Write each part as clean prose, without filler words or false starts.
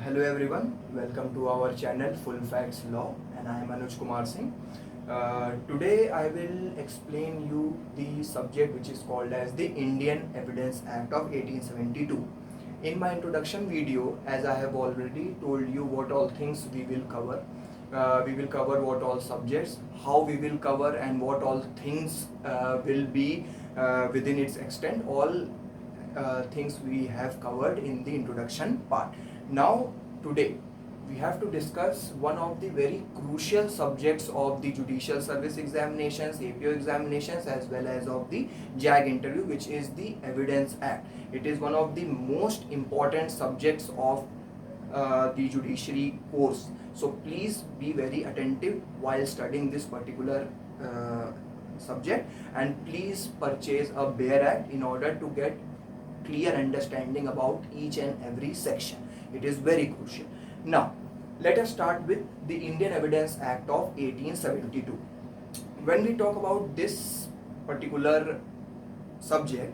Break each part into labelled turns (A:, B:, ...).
A: Hello everyone, welcome to our channel Full Facts Law, and I am Anuj Kumar Singh. Today I will explain you the subject which is called as the Indian Evidence Act of 1872. In my introduction video, as I have already told you what all things we will cover. We will cover what all subjects, how we will cover, and what all things will be within its extent. All things we have covered in the introduction part. Now, today we have to discuss one of the very crucial subjects of the judicial service examinations, APO examinations, as well as of the JAG interview, which is the Evidence Act. It is one of the most important subjects of the judiciary course. So please be very attentive while studying this particular subject, and please purchase a Bare Act in order to get clear understanding about each and every section. It is very crucial. Now, let us start with the Indian Evidence Act of 1872. When we talk about this particular subject,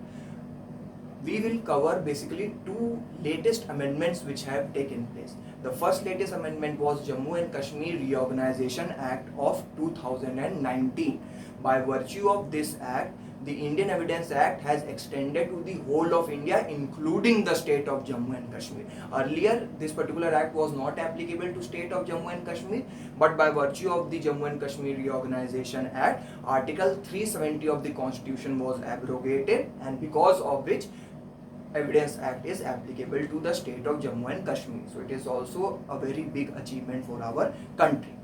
A: we will cover basically two latest amendments which have taken place. The first latest amendment was Jammu and Kashmir Reorganization Act of 2019. By virtue of this act, the Indian Evidence Act has extended to the whole of India, including the state of Jammu and Kashmir. Earlier, this particular act was not applicable to state of Jammu and Kashmir, but by virtue of the Jammu and Kashmir Reorganization Act, Article 370 of the Constitution was abrogated, and because of which Evidence Act is applicable to the state of Jammu and Kashmir. So it is also a very big achievement for our country.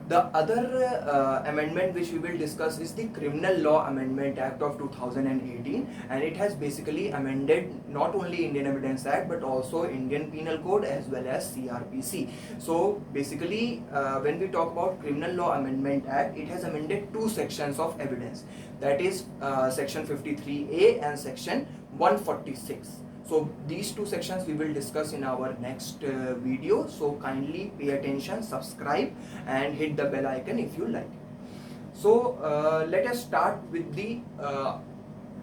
A: The other amendment which we will discuss is the Criminal Law Amendment Act of 2018, and it has basically amended not only Indian Evidence Act but also Indian Penal Code as well as CRPC. So basically when we talk about Criminal Law Amendment Act, it has amended two sections of evidence, that is section 53A and section 146. So these two sections we will discuss in our next video. So kindly pay attention, subscribe and hit the bell icon if you like. So let us start with the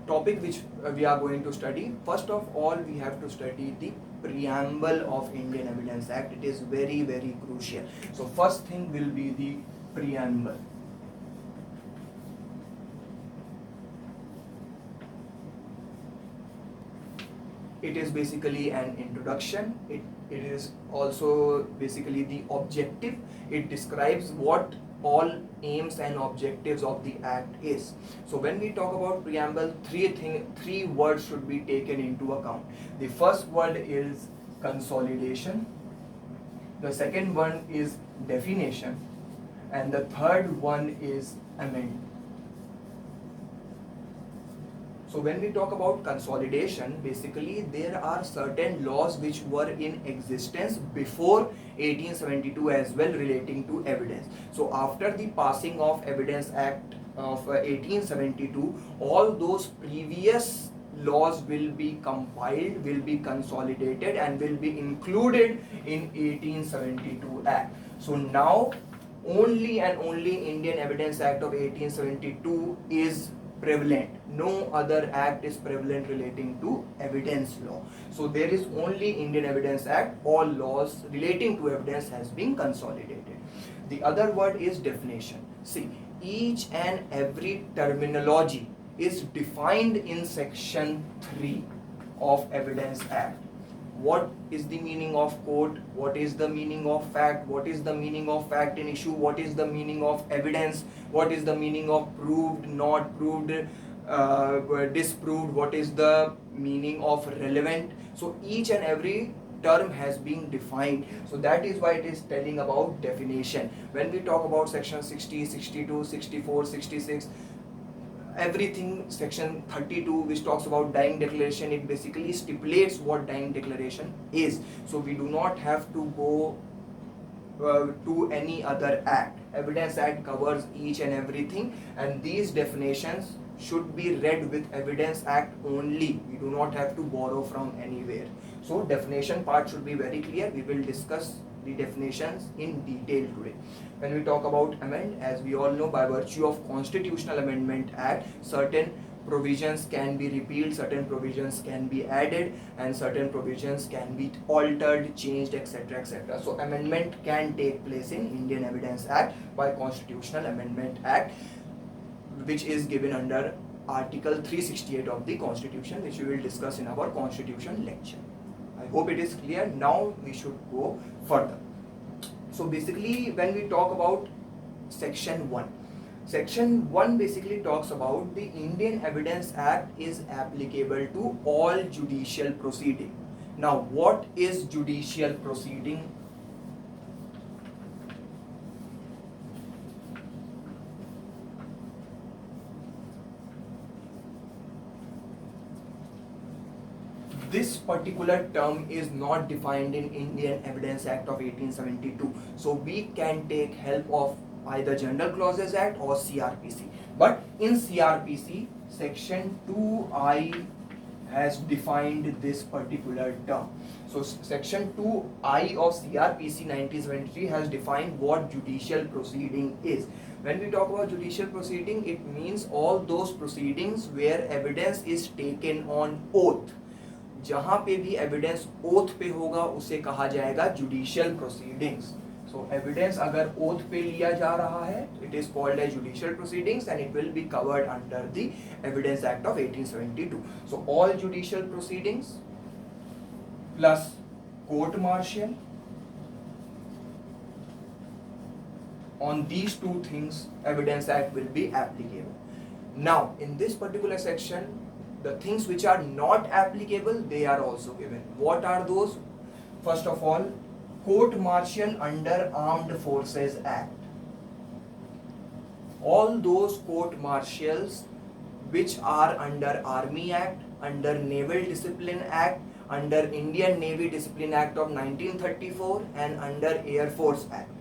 A: topic which we are going to study. First of all, we have to study the preamble of Indian Evidence Act. It is very, very crucial. So first thing will be the preamble. It is basically an introduction. It is also basically the objective. It describes what all aims and objectives of the act is. So when we talk about preamble, three words should be taken into account. The first word is consolidation, the second one is definition, and the third one is amendment. So when we talk about consolidation, basically there are certain laws which were in existence before 1872 as well relating to evidence. So after the passing of Evidence Act of 1872, all those previous laws will be compiled, will be consolidated and will be included in 1872 Act. So now only and only Indian Evidence Act of 1872 is prevalent. No other act is prevalent relating to evidence law. So there is only Indian Evidence Act. All laws relating to evidence has been consolidated. The other word is definition. See, each and every terminology is defined in section 3 of Evidence Act. What is the meaning of court? What is the meaning of fact? What is the meaning of fact in issue? What is the meaning of evidence? What is the meaning of proved, not proved, disproved? What is the meaning of relevant? So each and every term has been defined. So that is why it is telling about definition. When we talk about section 60, 62, 64, 66, everything, section 32 which talks about dying declaration, it basically stipulates what dying declaration is. So we do not have to go to any other act. Evidence Act covers each and everything, and these definitions should be read with Evidence Act only. We do not have to borrow from anywhere. So definition part should be very clear. We will discuss the definitions in detail today. When we talk about amend, as we all know, by virtue of Constitutional Amendment Act, certain provisions can be repealed, certain provisions can be added, and certain provisions can be altered, changed, etc., etc. So amendment can take place in Indian Evidence Act by Constitutional Amendment Act, which is given under Article 368 of the Constitution, which we will discuss in our Constitution lecture. I hope it is clear. Now we should go further. So basically, when we talk about Section 1, Section 1 basically talks about the Indian Evidence Act is applicable to all judicial proceeding. Now, what is judicial proceeding? This particular term is not defined in Indian Evidence Act of 1872. So we can take help of either General Clauses Act or CRPC. But in CRPC, Section 2I has defined this particular term. So Section 2I of CRPC 1973 has defined what judicial proceeding is. When we talk about judicial proceeding, it means all those proceedings where evidence is taken on oath. जहाँ पे भी evidence oath पे होगा उसे कहा जाएगा judicial proceedings. So evidence अगर oath पे लिया जा रहा है, it is called as judicial proceedings and it will be covered under the Evidence Act of 1872. So all judicial proceedings plus court martial, on these two things evidence act will be applicable. Now in this particular section, the things which are not applicable, they are also given. What are those? First of all, court martial under Armed Forces Act. All those court martials which are under Army Act, under Naval Discipline Act, under Indian Navy Discipline Act of 1934 and under Air Force Act,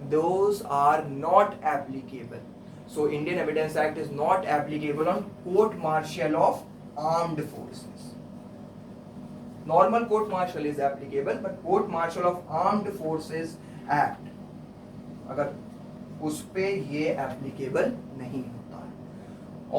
A: those are not applicable. So Indian Evidence Act is not applicable on court martial of armed forces. Normal court martial is applicable, but court martial of armed forces act अगर उस पे ये applicable नहीं होता है.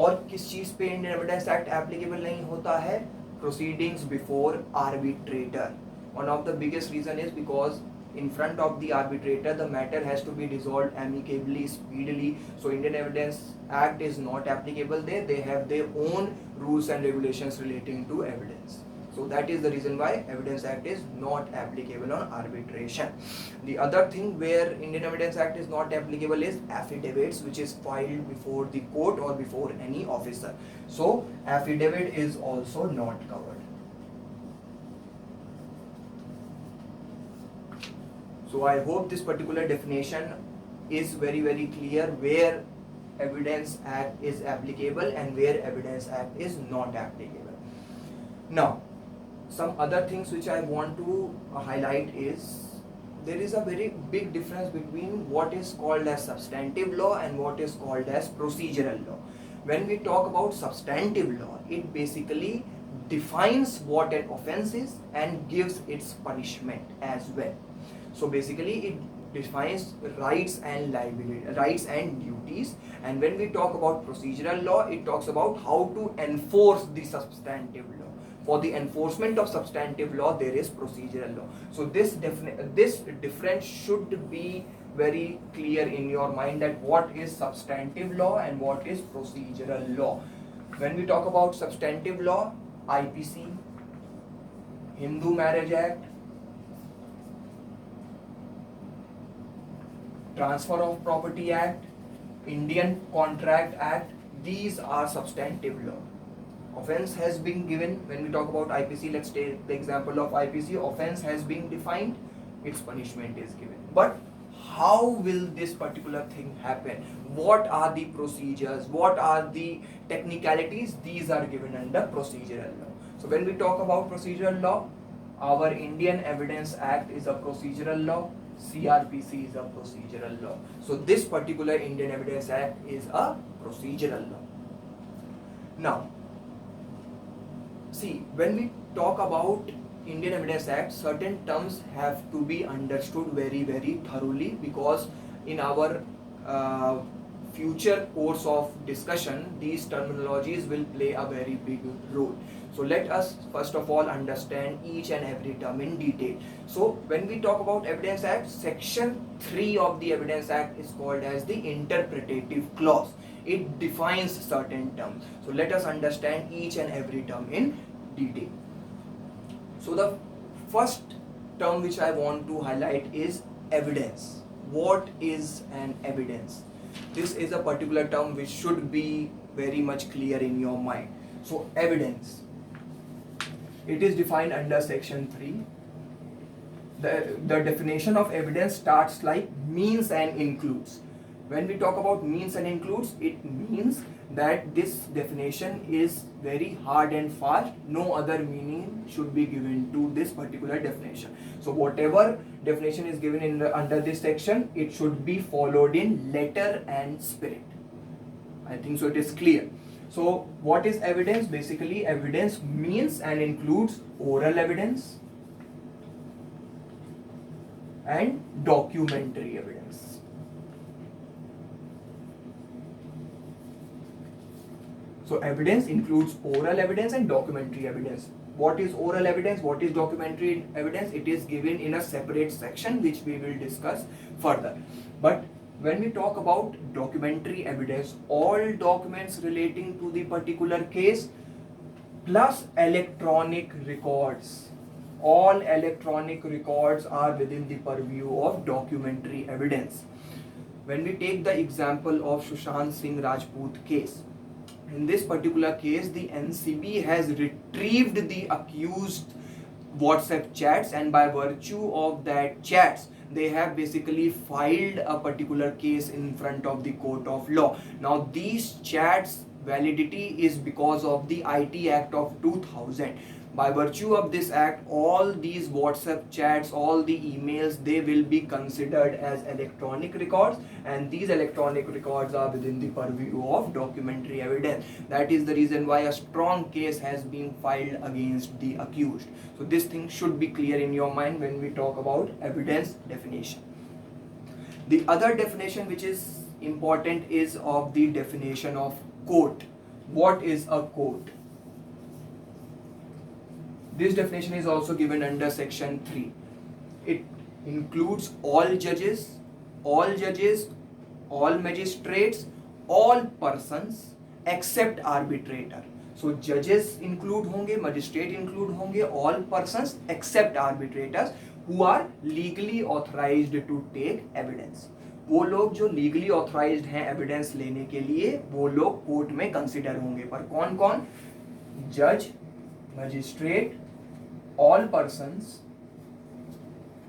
A: और किस चीज पे इंडियन एविडेंस एक्ट एप्लीकेबल नहीं होता है? Proceedings before arbitrator. One of the biggest reason is because in front of the arbitrator the matter has to be resolved amicably, speedily. So Indian Evidence Act is not applicable there. They have their own rules and regulations relating to evidence. So that is the reason why Evidence Act is not applicable on arbitration. The other thing where Indian Evidence Act is not applicable is affidavits which is filed before the court or before any officer. So affidavit is also not covered. So I hope this particular definition is very clear where Evidence Act is applicable and where Evidence Act is not applicable. Now, some other things which I want to highlight is there is a very big difference between what is called as substantive law and what is called as procedural law. When we talk about substantive law, it basically defines what an offense is and gives its punishment as well. So basically it defines rights and liability, rights and duties. And when we talk about procedural law, it talks about how to enforce the substantive law. For the enforcement of substantive law, there is procedural law. So this difference should be very clear in your mind, that what is substantive law and what is procedural law. When we talk about substantive law, IPC, Hindu Marriage Act, Transfer of Property Act, Indian Contract Act, these are substantive law. Offense has been given. When we talk about IPC, let's take the example of IPC. Offense has been defined, its punishment is given. But how will this particular thing happen? What are the procedures? What are the technicalities? These are given under procedural law. So when we talk about procedural law, our Indian Evidence Act is a procedural law. CRPC is a procedural law. So this particular Indian Evidence Act is a procedural law. Now, see, when we talk about Indian Evidence Act, certain terms have to be understood very thoroughly, because in our future course of discussion, these terminologies will play a very big role. So let us first of all understand each and every term in detail. So when we talk about Evidence Act, section 3 of the Evidence Act is called as the interpretative clause. It defines certain terms. So let us understand each and every term in detail. So the first term which I want to highlight is evidence. What is an evidence? This is a particular term which should be very much clear in your mind. So evidence, it is defined under section 3. The definition of evidence starts like means and includes. When we talk about means and includes, it means that this definition is very hard and fast. No other meaning should be given to this particular definition. So whatever definition is given under this section, it should be followed in letter and spirit. I think so it is clear. So what is evidence? Basically, evidence means and includes oral evidence and documentary evidence. So evidence includes oral evidence and documentary evidence. What is oral evidence? What is documentary evidence? It is given in a separate section which we will discuss further. But when we talk about documentary evidence, all documents relating to the particular case plus electronic records. All electronic records are within the purview of documentary evidence. When we take the example of Sushant Singh Rajput case, in this particular case, the NCB has retrieved the accused WhatsApp chats, and by virtue of that chats, they have basically filed a particular case in front of the court of law. Now, these chats validity is because of the IT Act of 2000. By virtue of this act, all these WhatsApp chats, all the emails, they will be considered as electronic records, and these electronic records are within the purview of documentary evidence. That is the reason why a strong case has been filed against the accused. So this thing should be clear in your mind when we talk about evidence definition. The other definition which is important is of the definition of court. What is a court? This definition is also given under section 3. It includes all judges, all magistrates, all persons except arbitrator. So judges include होंगे, magistrate include होंगे, all persons except arbitrators who are legally authorized to take evidence. वो लोग जो legally authorised हैं evidence लेने के लिए, वो लोग कोर्ट में कंसिडर होंगे. पर कौन कौन? जज, मजिस्ट्रेट, ऑल पर्सन्स,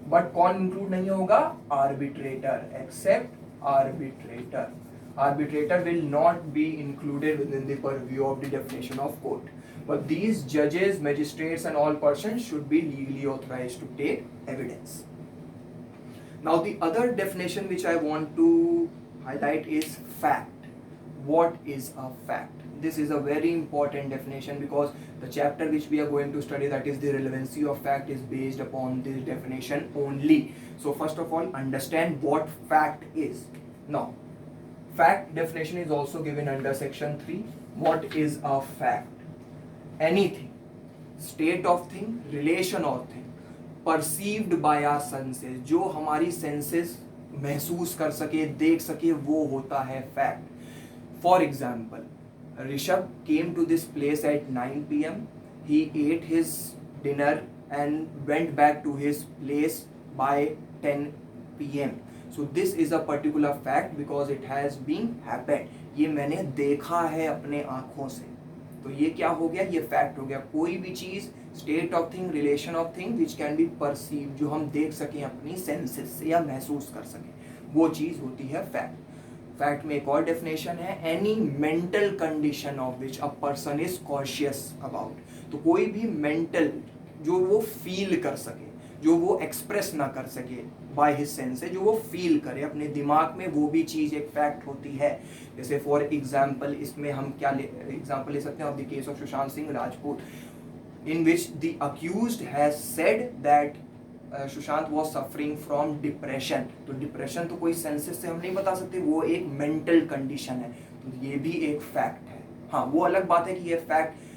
A: बट कौन इंक्लूड नहीं होगा? Arbitrator, except arbitrator. Arbitrator will not be included within the purview of the definition of court. But these judges, magistrates and all persons should be legally authorized to take evidence. Now the other definition which I want to highlight is fact. What is a fact? This is a very important definition because the chapter which we are going to study, that is the relevancy of fact, is based upon this definition only. So first of all, understand what fact is. Now, fact definition is also given under section 3. What is a fact? Anything, state of thing, relation of thing, perceived by our senses, जो हमारी senses महसूस कर सके, देख सके, वो होता है fact. For example, Rishabh came to this place at 9 p.m. He ate his dinner and went back to his place by 10 p.m. So this is a particular fact because it has been happened. ये मैंने देखा है अपने आँखों से. तो ये क्या हो गया? ये फैक्ट हो गया. कोई भी चीज़, state of thing, relation of thing which can be perceive, जो हम देख सकें अपनी सेंसेस से या महसूस कर सकें, वो चीज़ होती है फैक्ट. फैक्ट में एक और डेफिनेशन है, any mental condition of which a person is conscious about. तो कोई भी मेंटल, जो वो फील कर सके, जो वो एक्सप्रेस ना कर सके बाय हिज सेंस, जो वो फील करे अपने दिमाग में, वो भी चीज़ एक फैक्ट होती है. जैसे फॉर एग्जाम्पल, इसमें हम क्या एग्जाम्पल ले सकते हैं of the case of Sushant Singh Rajput, in which the accused has said that Sushant was suffering from depression. तो डिप्रेशन तो कोई सेंसेस से हम नहीं बता सकते, वो एक मेंटल कंडीशन है, तो ये भी एक फैक्ट है। हाँ, वो अलग बात है कि ये फैक्ट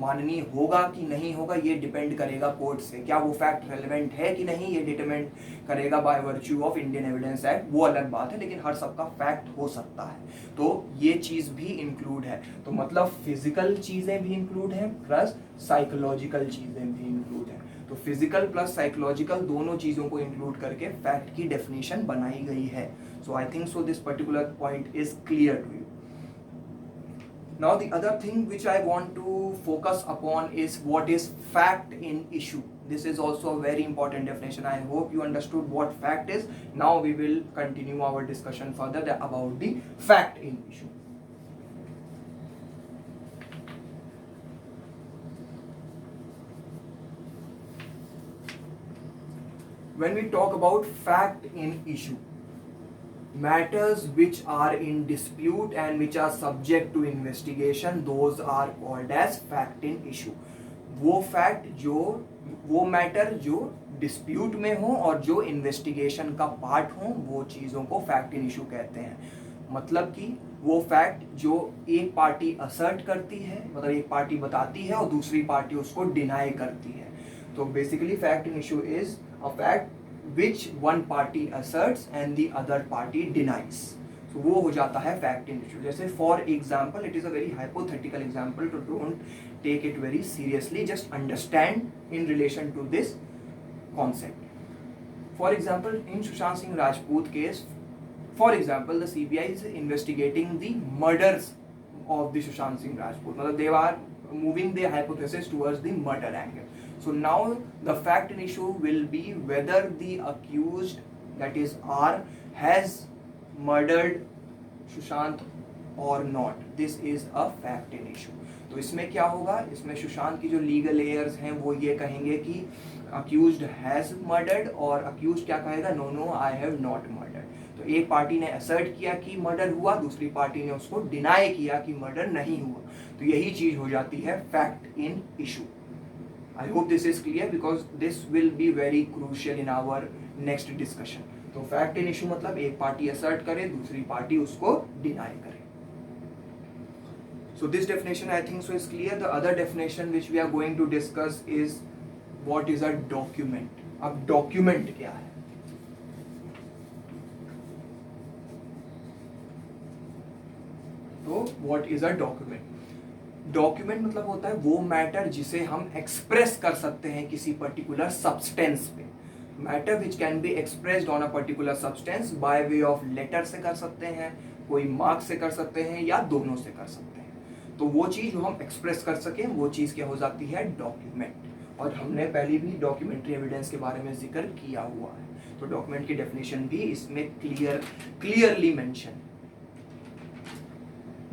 A: माननीय होगा कि नहीं होगा, ये डिपेंड करेगा कोर्ट से, क्या वो फैक्ट रेलेवेंट है कि नहीं, ये डिटरमाइन करेगा by virtue of Indian evidence act, वो अलग बात है, लेकिन हर सबका फैक्ट हो सकता है। तो ये चीज़ भी इंक्लूड है, तो मतलब फिजिकल चीज़ें भी इंक्लूड हैं प्लस साइकोलॉजिकल चीज़ें भी इंक्लूड हैं। तो फिजिकल प्लस साइकोलॉजिकल दोनों चीज़ों को इंक्लूड करके फैक्ट की डेफिनेशन बनाई गई है। So I think so this particular point is clear to you. Now the other thing which I want to focus upon is what is fact in issue. This is also a very important definition. I hope you understood what fact is. Now we will continue our discussion further about the fact in issue. When we talk about fact in issue, matters which are in dispute and which are subject to investigation, those are called as fact in issue. वो fact जो, वो matter जो dispute में हो और जो investigation का part हो, वो चीज़ों को फैक्ट इन इशू कहते हैं। मतलब कि वो फैक्ट जो एक पार्टी असर्ट करती है, मतलब एक पार्टी बताती है और दूसरी पार्टी उसको डिनाई करती है। तो basically fact in issue is a fact which one party asserts and the other party denies. So वो हो जाता है fact in issue। जैसे for example, it is a very hypothetical example, so don't take it very seriously, just understand in relation to this concept. For example, in Sushant Singh Rajput case, for example, the CBI is investigating the murders of the Sushant Singh Rajput, मतलब they are moving their hypothesis towards the murder angle. So now the fact in issue will be whether the accused, that is R, has murdered Sushant or not. This is a fact in issue. तो इसमें क्या होगा, इसमें सुशांत की जो legal layers हैं वो ये कहेंगे कि अक्यूज्ड हैज मर्डर्ड, और अक्यूज्ड क्या कहेगा, no no I have not murdered. तो एक पार्टी ने असर्ट किया कि मर्डर हुआ, दूसरी पार्टी ने उसको डिनाई किया कि मर्डर नहीं हुआ। तो यही चीज हो जाती है fact in issue. I hope this is clear because this will be very crucial in our next discussion. तो fact in issue मतलब एक पार्टी assert करे, दूसरी पार्टी उसको deny करे। So this definition I think so is clear. The other definition which we are going to discuss is what is a document. अब document क्या है? तो what is a document? Document मतलब होता है वो मैटर जिसे हम एक्सप्रेस कर सकते हैं किसी पर्टिकुलर सब्सटेंस पे। Matter which can be expressed on a particular substance by way of letter से कर सकते हैं, कोई मार्क से कर सकते हैं, या दोनों से कर सकते हैं। तो वो चीज़ जो हम एक्सप्रेस कर सकें वो चीज़ क्या हो जाती है, डॉक्यूमेंट। और हमने पहले भी डॉक्यूमेंट्री एविडेंस के बारे में जिक्र किया हुआ है, तो डॉक्यूमेंट की डेफिनेशन भी इसमें clearly mention.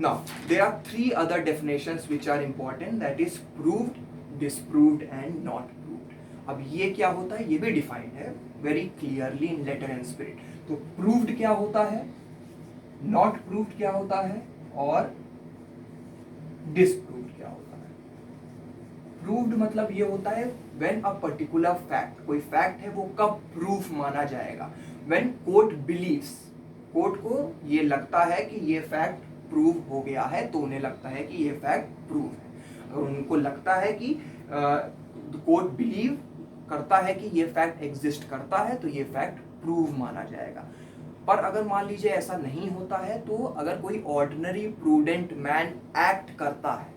A: Now, there are three other definitions which are important, that is proved, disproved and not proved. अब ये क्या होता है, ये भी डिफाइंड है very clearly in letter and spirit. तो proved क्या होता है, not proved क्या होता है, और disproved क्या होता है। Proved मतलब ये होता है when a particular fact, कोई fact है वो कब proof माना जाएगा, when court believes, कोर्ट को ये लगता है कि ये fact प्रूव हो गया है, तो उन्हें लगता है कि ये फैक्ट प्रूव है। अगर उनको लगता है कि कोर्ट बिलीव करता है कि ये फैक्ट एग्जिस्ट करता है, तो ये फैक्ट प्रूव माना जाएगा। पर अगर मान लीजिए ऐसा नहीं होता है, तो अगर कोई ऑर्डिनरी प्रूडेंट मैन एक्ट करता है,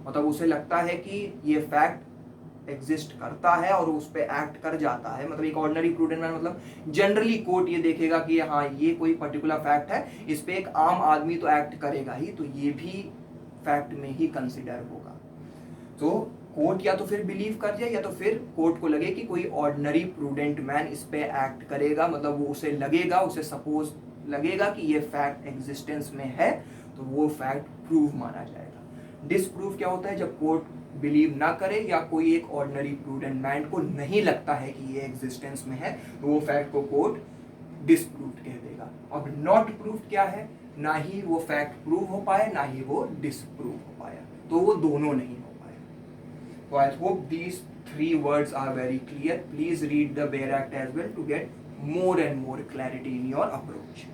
A: मतलब उसे लगता है कि ये फैक्ट एग्जिस्ट करता है और उस पर एक्ट कर जाता है, मतलब एक ऑर्डिनरी प्रूडेंट मैन, मतलब जनरली कोर्ट ये देखेगा कि हाँ ये कोई पर्टिकुलर फैक्ट है, इस पे एक आम आदमी तो एक्ट करेगा ही, तो ये भी फैक्ट में ही कंसिडर होगा। तो कोर्ट या तो फिर बिलीव कर जाए, या तो फिर कोर्ट को लगे कि कोई ऑर्डिनरी प्रूडेंट मैन इस पे एक्ट करेगा, मतलब वो उसे लगेगा, उसे सपोज लगेगा कि ये फैक्ट एग्जिस्टेंस में है, तो वो फैक्ट प्रूव माना जाएगा। डिसप्रूव क्या होता है, जब कोर्ट बिलीव ना करे या कोई एक ऑर्डिनरी प्रूडेंट मैन को नहीं लगता है कि ये एग्जिस्टेंस में है, तो वो फैक्ट को कोर्ट डिसप्रूव्ड कह देगा। अब नॉट प्रूव्ड क्या है, ना ही वो फैक्ट प्रूव हो पाया, ना ही वो डिसप्रूव हो पाया, तो वो दोनों नहीं हो पाया। तो I hope these three words are very clear. Please read the Bare Act as well to get more and more clarity in your approach.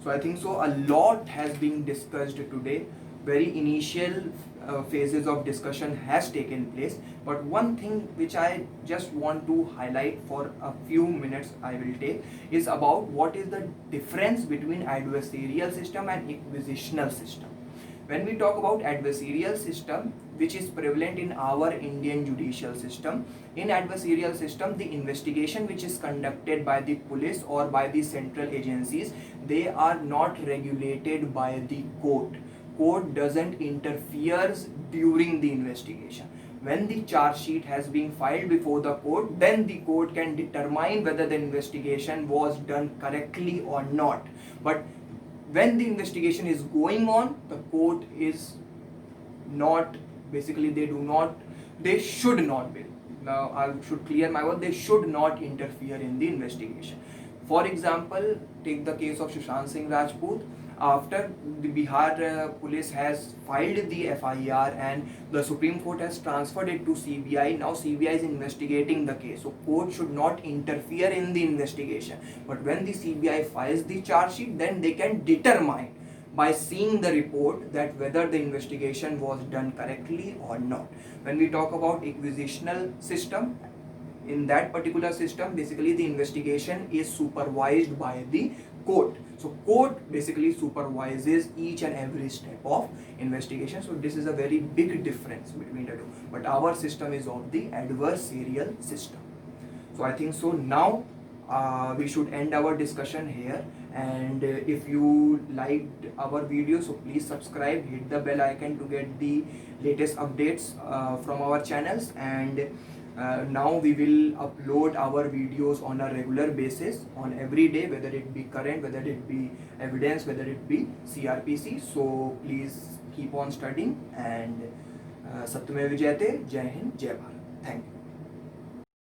A: So I think so a lot has been discussed today. Very initial phases of discussion has taken place, but one thing which I just want to highlight for a few minutes I will take is about what is the difference between adversarial system and inquisitional system. When we talk about adversarial system, which is prevalent in our Indian judicial system, in adversarial system, the investigation which is conducted by the police or by the central agencies, they are not regulated by the court. Court doesn't interfere during the investigation. When the charge sheet has been filed before the court, then the court can determine whether the investigation was done correctly or not. But when the investigation is going on, the court is not, basically they should not be, now I should clear my word, they should not interfere in the investigation. For example, take the case of Sushant Singh Rajput. After the Bihar police has filed the FIR and the Supreme Court has transferred it to CBI, now CBI is investigating the case. So court should not interfere in the investigation. But when the CBI files the charge sheet, then they can determine by seeing the report that whether the investigation was done correctly or not. When we talk about inquisitional system, in that particular system, basically the investigation is supervised by the court. So court basically supervises each and every step of investigation. So this is a very big difference between the two. But our system is of the adversarial system. So I think so now we should end our discussion here. And if you liked our video, so please subscribe, hit the bell icon to get the latest updates from our channels. And now we will upload our videos on a regular basis on every day, whether it be current, whether it be evidence, whether it be CRPC. So please keep on studying, and Satyameva Jayate. Jai Hind, Jai Bharat. Thank you.